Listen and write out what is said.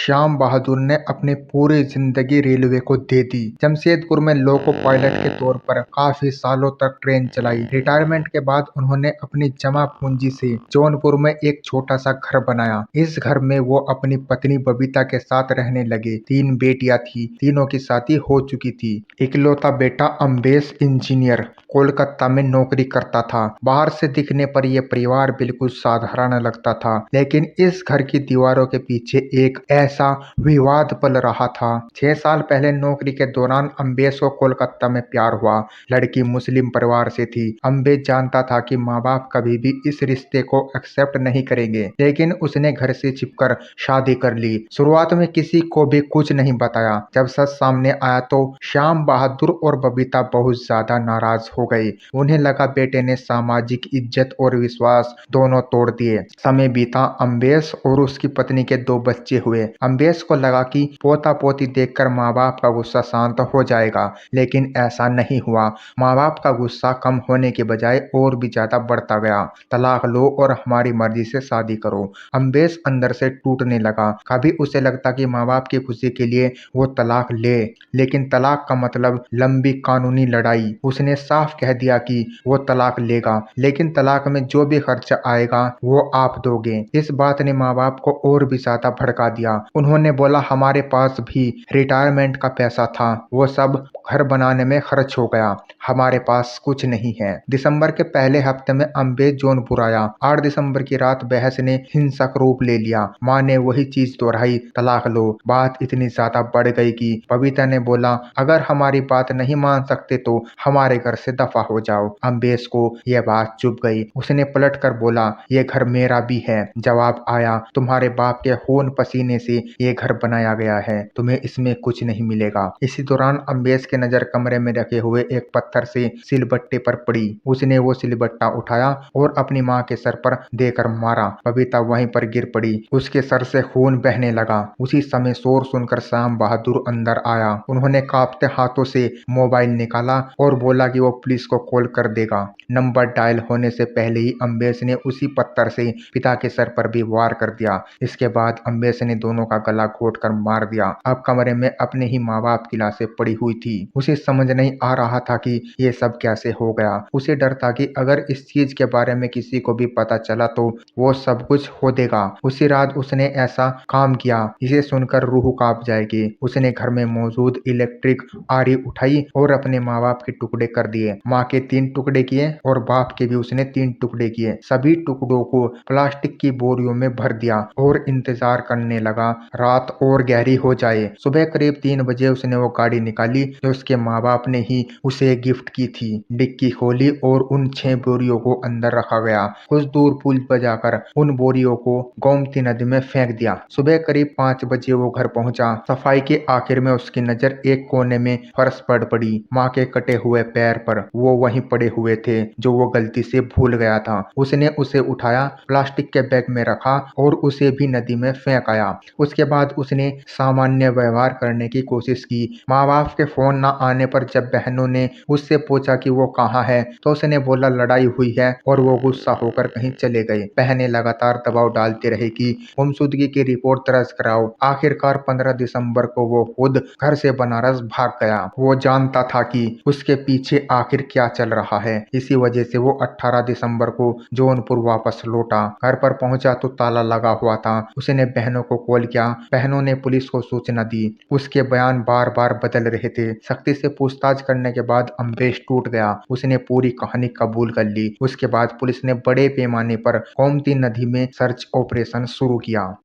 श्याम बहादुर ने अपनी पूरी जिंदगी रेलवे को दे दी। जमशेदपुर में लोको पायलट के तौर पर काफी सालों तक ट्रेन चलाई। रिटायरमेंट के बाद उन्होंने अपनी जमा पूंजी से जौनपुर में एक छोटा सा घर बनाया। इस घर में वो अपनी पत्नी बबीता के साथ रहने लगे। 3 बेटियां थी, तीनों की शादी हो चुकी थी। इकलौता बेटा अम्बेश इंजीनियर कोलकाता में नौकरी करता था। बाहर से दिखने पर यह परिवार बिल्कुल साधारण लगता था, लेकिन इस घर की दीवारों के पीछे एक ऐसा विवाद पल रहा था। 6 साल पहले नौकरी के दौरान अम्बेश को कोलकाता में प्यार हुआ। लड़की मुस्लिम परिवार से थी। अम्बेश जानता था कि माँ बाप कभी भी इस रिश्ते को एक्सेप्ट नहीं करेंगे, लेकिन उसने घर से छिपकर शादी कर ली। शुरुआत में किसी को भी कुछ नहीं बताया। जब सच सामने आया तो श्याम बहादुर और बबीता बहुत ज्यादा नाराज हो गए। उन्हें लगा बेटे ने सामाजिक इज्जत और विश्वास दोनों तोड़ दिए। समय बीता, अम्बेश और उसकी पत्नी के 2 बच्चे हुए। अम्बेश को लगा कि पोता पोती देखकर माँ बाप का गुस्सा शांत हो जाएगा, लेकिन ऐसा नहीं हुआ। माँ बाप का गुस्सा कम होने के बजाय और भी ज्यादा बढ़ता गया। तलाक लो और हमारी मर्जी से शादी करो। अम्बेश अंदर से टूटने लगा। कभी उसे लगता कि माँ बाप की खुशी के लिए वो तलाक ले, लेकिन तलाक का मतलब लंबी कानूनी लड़ाई। उसने साफ कह दिया कि वो तलाक लेगा, लेकिन तलाक में जो भी खर्चा आएगा वो आप दोगे। इस बात ने माँ बाप को और भी ज्यादा भड़का दिया। उन्होंने बोला, हमारे पास भी रिटायरमेंट का पैसा था, वो सब घर बनाने में खर्च हो गया, हमारे पास कुछ नहीं है। दिसंबर के पहले हफ्ते में अम्बेश जौनपुर आया। 8 दिसंबर की रात बहस ने हिंसक रूप ले लिया। माँ ने वही चीज दोहराई, तलाक लो। बात इतनी ज्यादा बढ़ गई कि बबीता ने बोला, अगर हमारी बात नहीं मान सकते तो हमारे घर से दफा हो जाओ। अम्बेश को यह बात चुभ गई। उसने पलट कर बोला, ये घर मेरा भी है। जवाब आया, तुम्हारे बाप के खून पसीने से ये घर बनाया गया है, तुम्हें इसमें कुछ नहीं मिलेगा। इसी दौरान अम्बेश की नजर कमरे में रखे हुए एक पत्थर से सिलबट्टे पर पड़ी। उसने वो सिलबट्टा उठाया और अपनी माँ के सर पर देकर मारा। बबीता वहीं पर गिर पड़ी। उसके सर से खून बहने लगा। उसी समय शोर सुनकर श्याम बहादुर अंदर आया। उन्होंने कांपते हाथों से मोबाइल निकाला और बोला कि वो पुलिस को कॉल कर देगा। नंबर डायल होने से पहले ही अम्बेश ने उसी पत्थर से पिता के सर पर भी वार कर दिया। इसके बाद अम्बेश ने दोनों का गला घोट कर मार दिया। अब कमरे में अपने ही माँ बाप की लाशें पड़ी हुई थी। उसे समझ नहीं आ रहा था कि ये सब कैसे हो गया। उसे डर था कि अगर इस चीज के बारे में किसी को भी पता चला तो वो सब कुछ खो देगा। उसी रात उसने ऐसा काम किया, इसे सुनकर रूह कांप जाएगी। उसने घर में मौजूद इलेक्ट्रिक आरी उठाई और अपने माँ बाप के टुकड़े कर दिए। माँ के 3 टुकड़े किए और बाप के भी उसने 3 टुकड़े किए। सभी टुकड़ों को प्लास्टिक की बोरियों में भर दिया और इंतजार करने लगा रात और गहरी हो जाए। सुबह करीब 3 बजे उसने वो गाड़ी निकाली जो उसके माँ बाप ने ही उसे गिफ्ट की थी। डिक्की खोली और उन 6 बोरियों को अंदर रखा गया। कुछ दूर पुल पर जाकर उन बोरियों को गोमती नदी में फेंक दिया। सुबह करीब 5 बजे वो घर पहुंचा। सफाई के आखिर में उसकी नजर एक कोने में फर्श पर पड़ी, माँ के कटे हुए पैर पर। वो वहीं पड़े हुए थे जो वो गलती से भूल गया था। उसने उसे उठाया, प्लास्टिक के बैग में रखा और उसे भी नदी में फेंक आया। उसके बाद उसने सामान्य व्यवहार करने की कोशिश की। माँ बाप के फोन न आने पर जब बहनों ने उससे पूछा कि वो कहाँ है तो उसने बोला लड़ाई हुई है और वो गुस्सा होकर कहीं चले गए। बहनें लगातार दबाव डालती रही कि गुमशुदगी की रिपोर्ट दर्ज कराओ। आखिरकार 15 दिसंबर को वो खुद घर से बनारस भाग गया। वो जानता था कि उसके पीछे आखिर क्या चल रहा है। इसी वजह से वो 18 दिसंबर को जौनपुर वापस लौटा। घर पर पहुंचा तो ताला लगा हुआ था। उसने बहनों को कॉल किया। बहनों ने पुलिस को सूचना दी। उसके बयान बार बार बदल रहे थे। सख्ती से पूछताछ करने के बाद अम्बेश टूट गया। उसने पूरी कहानी कबूल कर ली। उसके बाद पुलिस ने बड़े पैमाने पर गोमती नदी में सर्च ऑपरेशन शुरू किया।